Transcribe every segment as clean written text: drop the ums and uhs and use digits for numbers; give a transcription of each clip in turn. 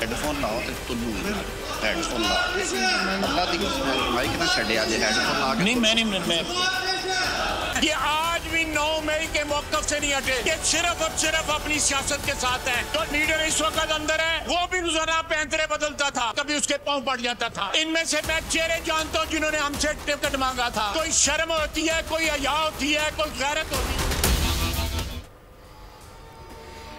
Headphone लाओ तो तुल्लू headphone ला अल्लाह दी कसम माइक ना छड़िया जे हेडफोन ला के नहीं मैं ये आज भी 9 मई के मौक़िफ़ से नहीं हटे। ये सिर्फ और सिर्फ अपनी सियासत के साथ है। तो लीडर इस वक्त अंदर है, वो भी रोजाना पैंतरे बदलता था, कभी उसके पाँव पड़ जाता था। इनमें से मैं चेहरे जानता हूँ जिन्होंने हमसे टिकट मांगा था। कोई शर्म होती है, कोई हया होती है, कोई गैरत होती है।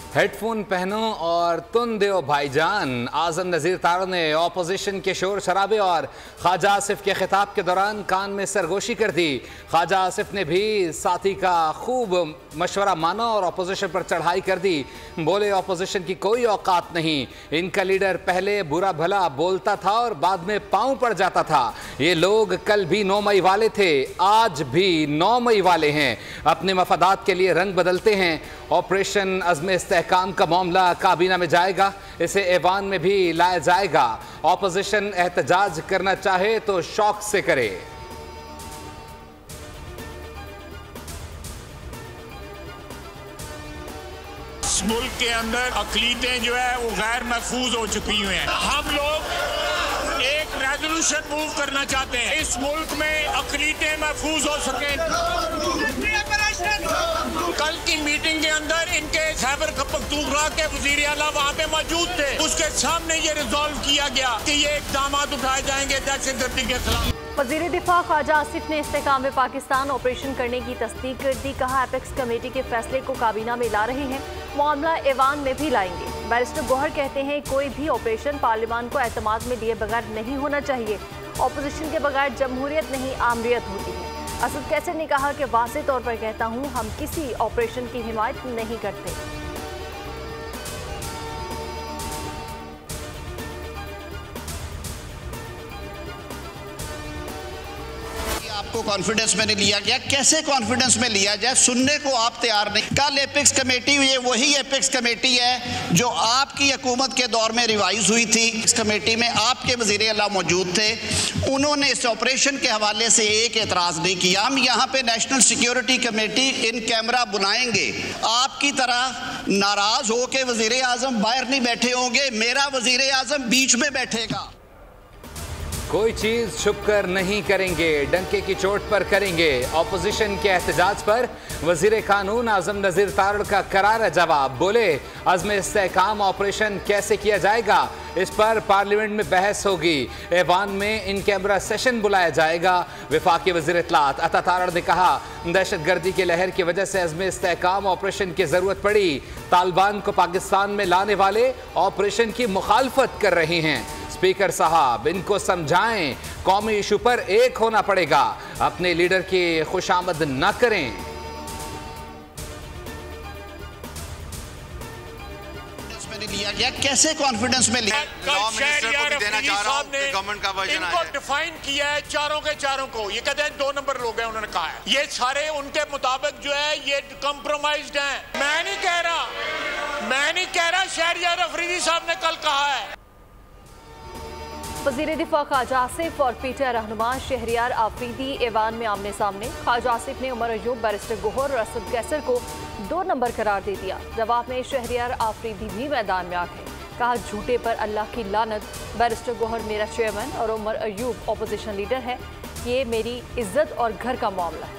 हेडफोन पहनो और तुम दो भाईजान। आजम नज़ीर तारो ने ऑपोजिशन के शोर शराबे और ख्वाजा आसिफ के खिताब के दौरान कान में सरगोशी कर दी। ख्वाजा आसिफ ने भी साथी का खूब मशवरा माना और ऑपोजिशन पर चढ़ाई कर दी। बोले ऑपोजिशन की कोई औकात नहीं, इनका लीडर पहले बुरा भला बोलता था और बाद में पाँव पड़ जाता था। ये लोग कल भी 9 मई वाले थे, आज भी 9 मई वाले हैं, अपने मफादात के लिए रंग बदलते हैं। ऑपरेशन अज़्म इस्तेहकाम का मामला काबीना में जाएगा, इसे ऐवान में भी लाया जाएगा। ऑपोजिशन एहतजाज करना चाहे तो शौक से करे। इस मुल्क के अंदर अक़लीदें जो है वो गैर महफूज हो चुकी हुई हैं। हम लोग एक रेजोल्यूशन मूव करना चाहते हैं, इस मुल्क में अक़लीदें महफूज हो सकें। कल की मीटिंग के अंदर इनके खैबर पख्तूनख्वा के वज़ीर आला वहाँ पे मौजूद थे, उसके सामने ये रिजॉल्व किया गया कि ये इक़दाम उठाए जाएंगे दहशतगर्दी के खिलाफ। वज़ीर दिफा ख्वाजा आसिफ ने इस्तेहकाम में पाकिस्तान ऑपरेशन करने की तस्दीक कर दी। कहा एपेक्स कमेटी के फैसले को काबीना में ला रहे हैं, मामला ऐवान में भी लाएंगे। बैरिस्टर गौहर कहते हैं कोई भी ऑपरेशन पार्लियामान को एतमाद में लिए बगैर नहीं होना चाहिए। ऑपोजिशन के बगैर जमहूरियत नहीं आमरीत होती है। असद कैसर ने कहा कि वाज़ेह तौर पर कहता हूँ, हम किसी ऑपरेशन की हिमायत नहीं करते। आपको कॉन्फिडेंस में नहीं लिया गया, कैसे कॉन्फिडेंस में लिया जाए, सुनने को आप तैयार नहीं। कल एपेक्स कमेटी, ये वही एपेक्स कमेटी है जो आपकी हुकूमत के दौर में रिवाइज हुई थी। इस कमेटी में आपके वज़ीर आला मौजूद थे, उन्होंने इस ऑपरेशन के हवाले से एक एतराज़ नहीं किया। हम यहाँ पे national security committee in camera बुलाएंगे, आपकी तरह नाराज हो के वज़ीर आज़म बाहर नहीं बैठे होंगे, मेरा वज़ीर आज़म बीच में बैठेगा। कोई चीज छुप कर नहीं करेंगे, डंके की चोट पर करेंगे। ऑपोजिशन के एहतजाज पर वजीर कानून आजम नज़ीर तारड़ का करारा जवाब। बोले अज़्म इस्तेहकाम ऑपरेशन कैसे किया जाएगा, इस पर पार्लियामेंट में बहस होगी। ऐवान में इन कैमरा सेशन बुलाया जाएगा। वफाकी वज़ीर इत्तलात अता तारड़ ने कहा दहशतगर्दी की लहर की वजह से अज़्म इस्तेहकाम ऑपरेशन की ज़रूरत पड़ी। तालिबान को पाकिस्तान में लाने वाले ऑपरेशन की मुखालफत कर रहे हैं। स्पीकर साहब इनको समझाएं, कौमी इशू पर एक होना पड़ेगा, अपने लीडर की खुशामद न करें। लिया गया, कैसे कॉन्फिडेंस में लिया? लॉ मिनिस्टर को भी देना चाह रहा हूं कि गवर्नमेंट का वर्जन आए। इनको डिफाइन किया है चारों के चारों को, ये कहते हैं 2 नंबर लोग हैं, उन्होंने कहा है ये सारे उनके मुताबिक जो है ये कॉम्प्रोमाइज्ड हैं। मैं नहीं कह रहा, शहरियार अफरीदी साहब ने कल कहा है। वज़ीर दिफा ख्वाजा आसिफ और पीटीआई रहनुमा शहरियार आफरीदी ऐवान में आमने सामने। ख्वाजा आसिफ ने उमर अयूब, बैरिस्टर गौहर और असद कैसर को 2 नंबर करार दे दिया। जवाब में शहरियार आफरीदी भी मैदान में आ गए। कहा झूठे पर अल्लाह की लानत, बैरिस्टर गौहर मेरा चेयरमैन और उमर अयूब ऑपोजिशन लीडर है, ये मेरी इज्जत और घर का मामला है।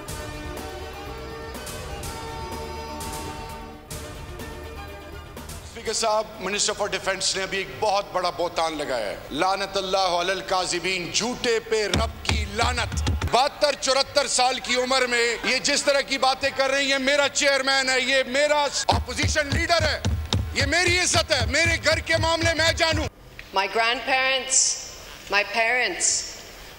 स्पीकर साहब, मिनिस्टर फॉर डिफेंस ने अभी एक बहुत बड़ा बोतान लगाया है। लानत अल्लाह अलल काज़िबीन, झूठे पे रब की लानत। 72-74 साल की उम्र में ये जिस तरह की बातें कर रही है, मेरा चेयरमैन है, ये मेरा ऑपोजिशन लीडर है, ये मेरी इज्जत है, मेरे घर के मामले मैं जानूं। My grandparents, my parents,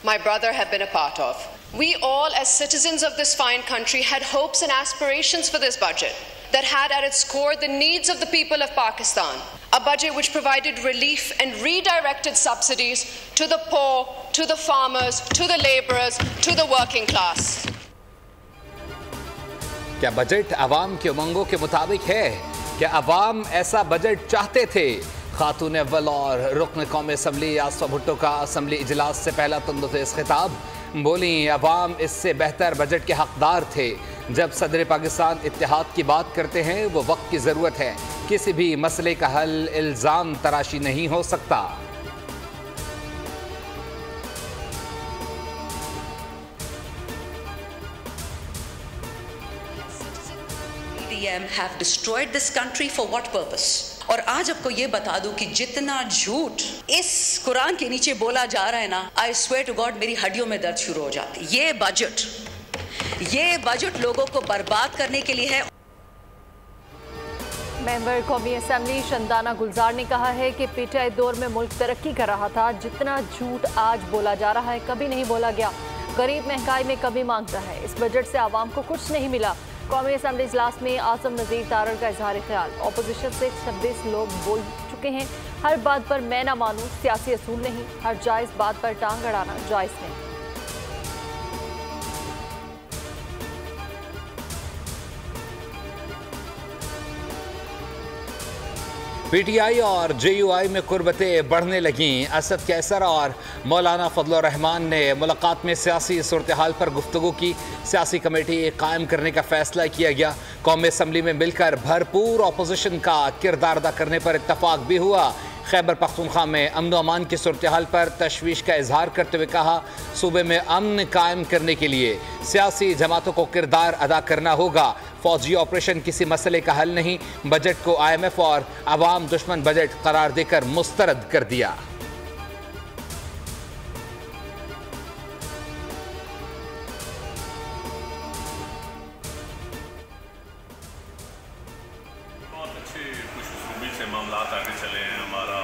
my brother have been a part of. We all as citizens of this fine country had hopes and aspirations for this budget that had at its core the needs of the people of Pakistan. A budget which provided relief and redirected subsidies to the poor, to the farmers, to the laborers, to the working class. क्या budget अवाम के उमंगों के मुताबिक है? क्या अवाम ऐसा budget चाहते थे? खातून अव्वल और रुकन कौमी असम्बली आसफा भुट्टो का असम्बली इजलास से पहला तंदुरुस्त खिताब। बोली, अवाम इससे बेहतर बजट के हकदार थे। जब सदर पाकिस्तान इत्तेहाद की बात करते हैं वो वक्त की ज़रूरत है, किसी भी मसले का हल इल्ज़ाम तराशी नहीं हो सकता। have destroyed this country for what purpose? और आज आपको ये बता दूं कि जितना झूठ इस कुरान के नीचे बोला जा रहा है ना, I swear to God मेरी हड्डियों में दर्द शुरू हो जाती। ये बजट लोगों को बर्बाद करने के लिए है। मेंबर कौमी असेंबली शंदाना गुलजार ने कहा है कि पीटीआई दौर में मुल्क तरक्की कर रहा था। जितना झूठ आज बोला जा रहा है कभी नहीं बोला गया। गरीब महंगाई में कमी मांगता है। इस बजट से आवाम को कुछ नहीं मिला। कौमी असेंबली इजलास में आजम नज़ीर तारड़ का इजहार ख्याल। अपोजिशन से 26 लोग बोल चुके हैं। हर बात पर मैं ना मानूं सियासी असूल नहीं, हर जायज़ बात पर टांग अड़ाना जायज़ नहीं। पीटीआई और जेयूआई में कुर्बतें बढ़ने लगीं। असद कैसर और मौलाना फजलुर रहमान ने मुलाकात में सियासी सूरत हाल पर गुफ्तगू की। सियासी कमेटी कायम करने का फैसला किया गया। कौमी असम्बली में मिलकर भरपूर अपोजिशन का किरदार अदा करने पर इत्तफाक भी हुआ। खैबर पख्तूनख्वा में अमन अमान की सूरत हाल पर तशवीश का इजहार करते हुए कहा, सूबे में अमन कायम करने के लिए सियासी जमातों को किरदार अदा करना होगा। फौजी ऑपरेशन किसी मसले का हल नहीं। बजट को IMF और अवाम दुश्मन बजट करार देकर मुस्तरद कर दिया। बहुत अच्छे खुशखूबी से मामला आगे चले हैं। हमारा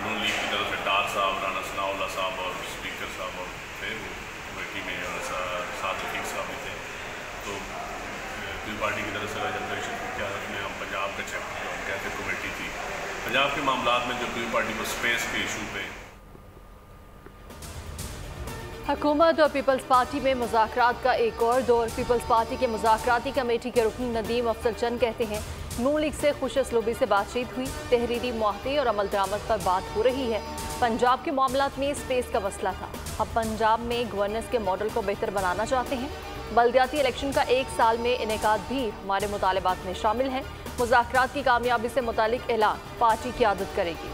नून लीग की तरफ से डार साहब, राना सनाउल्लाह साहब और स्पीकर साहब और थे वो कमेटी में, और साथ रफीक साहब भी थे। तो पीपल पार्टी की तरफ से जनरेशन की क्यादत में हम पंजाब का चेक कहते कमेटी थी। पंजाब के मामला में जो पीपल पार्टी को स्पेस के इशू पे हुकूमत और पीपल्स पार्टी में मुज़ाकरात का एक और दौर। पीपल्स पार्टी के मुज़ाकराती कमेटी के रुकन नदीम अफजल चंद कहते हैं, नून लीग से खुश असलूबी से बातचीत हुई। तहरीरी मुआहदे और अमल दरामद पर बात हो रही है। पंजाब के मामलात में स्पेस का मसला था। हम पंजाब में गवर्नेंस के मॉडल को बेहतर बनाना चाहते हैं। बल्दियाती इलेक्शन का 1 साल में इनेकाद भी हमारे मुतालबात में शामिल है। मुज़ाकरात की कामयाबी से मुतालिक ऐलान पार्टी क़यादत करेगी।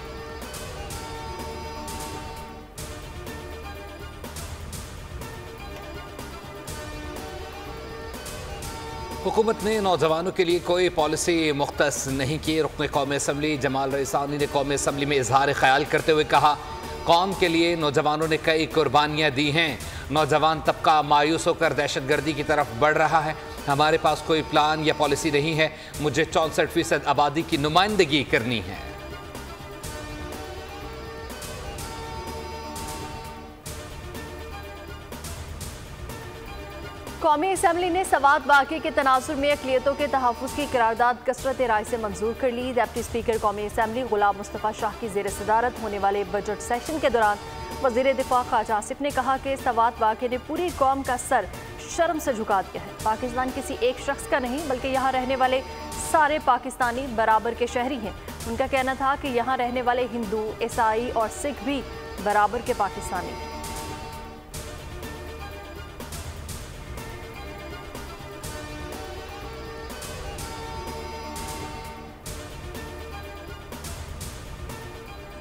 हुकूमत ने नौजवानों के लिए कोई पॉलिसी मुख्तस नहीं की। रुकन कौमी असम्बली जमाल रईसानी ने कौमी असम्बली में इजहार ख्याल करते हुए कहा, कौम के लिए नौजवानों ने कई कुर्बानियाँ दी हैं। नौजवान तबका मायूस होकर दहशतगर्दी की तरफ बढ़ रहा है। हमारे पास कोई प्लान या पॉलिसी नहीं है। मुझे 64% आबादी की नुमाइंदगी करनी है। कौमी असम्बली ने सवात बाकी के तनाजुर में अक़लियतों के तहफ़्फ़ुज़ की करारदाद कसरत राय से मंजूर कर ली। डिप्टी स्पीकर कौमी असम्बली गुलाम मुस्तफ़ा शाह की ज़ेर सदारत होने वाले बजट सेशन के दौरान वज़ीर दिफ़ा ख्वाजा आसिफ ने कहा कि सवात बाकी ने पूरी कौम का सर शर्म से झुका दिया है। पाकिस्तान किसी एक शख्स का नहीं बल्कि यहाँ रहने वाले सारे पाकिस्तानी बराबर के शहरी हैं। उनका कहना था कि यहाँ रहने वाले हिंदू, ईसाई और सिख भी बराबर के पाकिस्तानी हैं।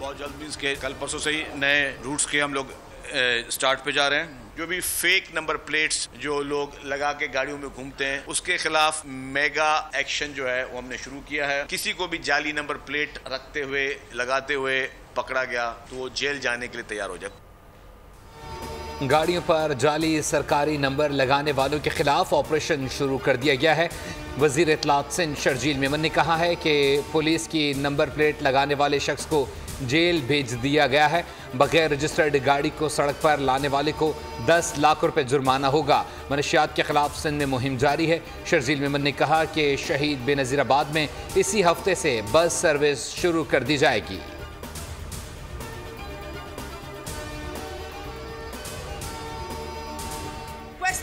बहुत जल्द मीन्स के कल परसों से ही नए रूट्स के हम लोग स्टार्ट पे जा रहे हैं। जो भी फेक नंबर प्लेट्स जो लोग लगा के गाड़ियों में घूमते हैं उसके खिलाफ मेगा एक्शन जो है वो हमने शुरू किया है। किसी को भी जाली नंबर प्लेट रखते हुए लगाते हुए पकड़ा गया तो वो जेल जाने के लिए तैयार हो जाए। गाड़ियों पर जाली सरकारी नंबर लगाने वालों के खिलाफ ऑपरेशन शुरू कर दिया गया है। वजीर इत्तलात सिंध शर्जील मेमन ने कहा है कि पुलिस की नंबर प्लेट लगाने वाले शख्स को जेल भेज दिया गया है। बगैर रजिस्टर्ड गाड़ी को सड़क पर लाने वाले को 10 लाख रुपए जुर्माना होगा। मनशियात के खिलाफ सिंध में मुहिम जारी है। शर्जील मेमन ने कहा कि शहीद बेनज़ीराबाद में इसी हफ्ते से बस सर्विस शुरू कर दी जाएगी।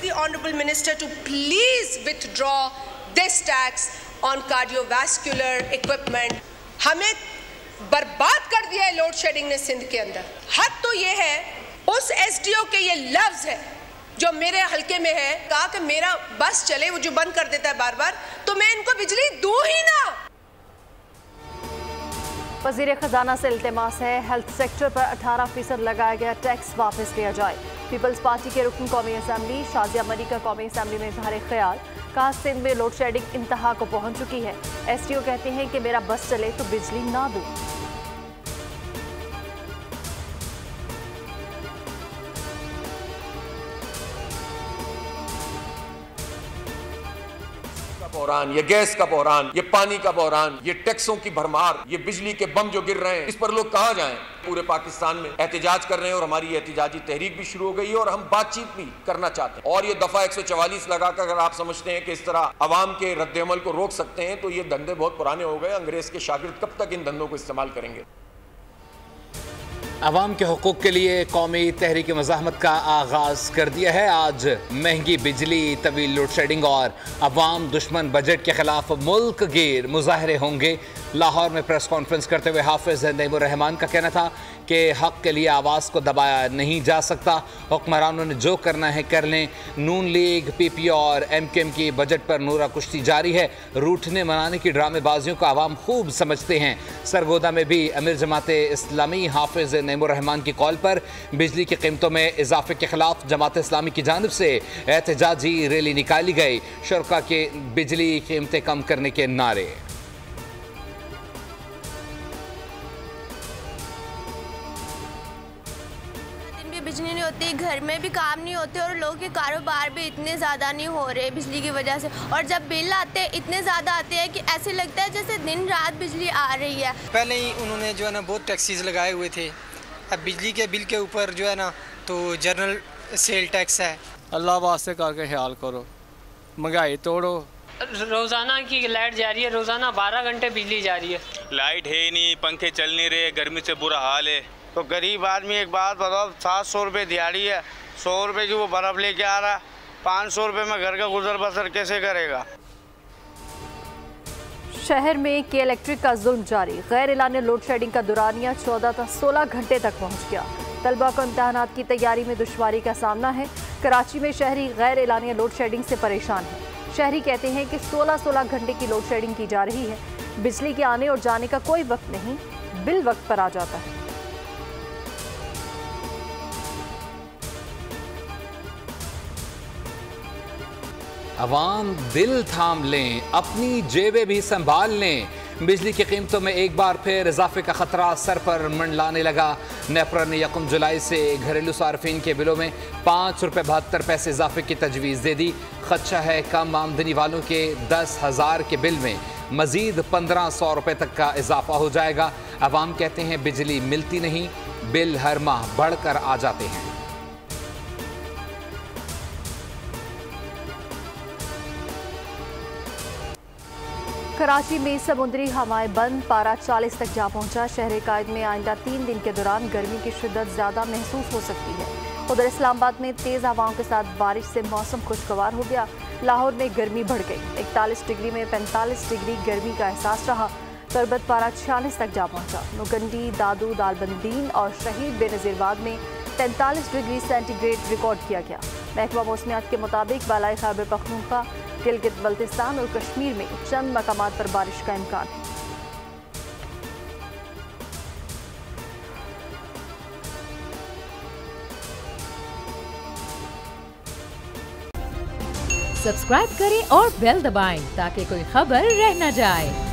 The Honorable Minister to please withdraw this tax on cardiovascular equipment. हमें बर्बाद कर दिया है लोड शेडिंग ने सिंध के अंदर। हद तो ये है, उस SDO के ये लफ्ज है जो मेरे हल्के में है, कहा कि मेरा बस चले, वो जो बंद कर देता है बार बार, तो मैं इनको बिजली दूं ही ना। वज़ीर खजाना से इल्तिमास है हेल्थ सेक्टर पर 18% लगाया गया टैक्स वापस लिया जाए। पीपल्स पार्टी के रुकन कौमी असम्बली शाजिया मरी का कौमी असम्बली में इजहार ख्याल, कहा सिंध में लोड शेडिंग इंतहा को पहुंच चुकी है। STO कहते हैं कि मेरा बस चले तो बिजली ना दूं। बहरान, ये गैस का बहरान, ये पानी का बहरान, ये टैक्सों की भरमार, ये बिजली के बम जो गिर रहे हैं, इस पर लोग कहाँ जाएं? पूरे पाकिस्तान में एहतजाज कर रहे हैं और हमारी एहतजाजी तहरीक भी शुरू हो गई है और हम बातचीत भी करना चाहते हैं। और ये दफा 144 लगाकर अगर आप समझते हैं कि इस तरह अवाम के रद्द-ए-अमल को रोक सकते हैं तो ये धंधे बहुत पुराने हो गए। अंग्रेज के शागिर्द कब तक इन धंधों को इस्तेमाल करेंगे? अवाम के हुकूक के लिए कौमी तहरीक मज़ाहमत का आगाज़ कर दिया है। आज महंगी बिजली, तवील लोड शेडिंग और अवाम दुश्मन बजट के खिलाफ मुल्क गिर मुजाहरे होंगे। लाहौर में प्रेस कॉन्फ्रेंस करते हुए हाफिज नईमुर रहमान का कहना था कि हक़ के लिए आवाज़ को दबाया नहीं जा सकता, हुक्मरानों ने जो करना है कर लें। नून लीग, PPO और MKM की बजट पर नूरा कुश्ती जारी है। रूठने मनाने की ड्रामेबाजियों को आवाम खूब समझते हैं। सरगोदा में भी अमीर जमात इस्लामी हाफिज नईमुर रहमान की कॉल पर बिजली की कीमतों में इजाफे के खिलाफ जमात इस्लामी की जानिब से एहतजाजी रैली निकाली गई। शुरका के बिजली कीमतें कम करने के नारे। बिजली नहीं होती, घर में भी काम नहीं होते और लोगों के कारोबार भी इतने ज़्यादा नहीं हो रहे बिजली की वजह से। और जब बिल आते हैं इतने ज़्यादा आते हैं कि ऐसे लगता है जैसे दिन रात बिजली आ रही है। पहले ही उन्होंने जो है ना बहुत टैक्सेस लगाए हुए थे, अब बिजली के बिल के ऊपर जो है ना तो जनरल सेल टैक्स है। अल्लाह वास्ते करके ख्याल करो, महंगाई तोड़ो। रोज़ाना की लाइट जा रही है, रोज़ाना 12 घंटे बिजली जा रही है। लाइट है नहीं, पंखे चल नहीं रहे, गर्मी से बुरा हाल है। तो गरीब आदमी एक बात बताओ, 700 रुपये दिहाड़ी है, 100 रुपये की वो बर्फ़ लेके आ रहा है, 500 रुपये में घर का गुजर बसर कैसे करेगा? शहर में के इलेक्ट्रिक का जुल्म जारी। गैर एलानी लोड शेडिंग का दुरानिया 14 से 16 घंटे तक पहुंच गया। तलबा को इम्तहानात की तैयारी में दुश्वारी का सामना है। कराची में शहरी गैर एलानी लोड शेडिंग से परेशान है। शहरी कहते हैं कि 16 घंटे की लोड शेडिंग की जा रही है। बिजली के आने और जाने का कोई वक्त नहीं, बिल वक्त पर आ जाता है। अवाम दिल थाम लें, अपनी जेबें भी संभाल लें। बिजली की कीमतों में एक बार फिर इजाफे का खतरा सर पर मंडलाने लगा। नेपरा ने 1 जुलाई से घरेलू सार्फिन के बिलों में 5 रुपये 72 पैसे इजाफे की तजवीज़ दे दी। खदशा है कम आमदनी वालों के 10,000 के बिल में मजीद 1500 रुपये तक का इजाफा हो जाएगा। अवाम कहते हैं बिजली मिलती नहीं, बिल हर माह बढ़कर आ जाते हैं। कराची में समुद्री हवाएं बंद, पारा 40 तक जा पहुंचा। शहर कायद में आइंदा 3 दिन के दौरान गर्मी की शिद्दत ज़्यादा महसूस हो सकती है। उधर इस्लामाबाद में तेज़ हवाओं के साथ बारिश से मौसम खुशगवार हो गया। लाहौर में गर्मी बढ़ गई, 41 डिग्री में 45 डिग्री गर्मी का एहसास रहा। तरबत पारा 46 तक जा पहुंचा। नुगंडी, दादू, दालबंदीन और शहीद बेनज़ीरबाद में 43 डिग्री सेंटीग्रेड रिकॉर्ड किया गया। महकमा मौसमियात के मुताबिक बालाई खैबर पख्तूनख्वा, गिलगित बल्तिस्तान और कश्मीर में चंद मकामात पर बारिश का इम्कान है। सब्सक्राइब करें और बेल दबाएं ताकि कोई खबर रह न जाए।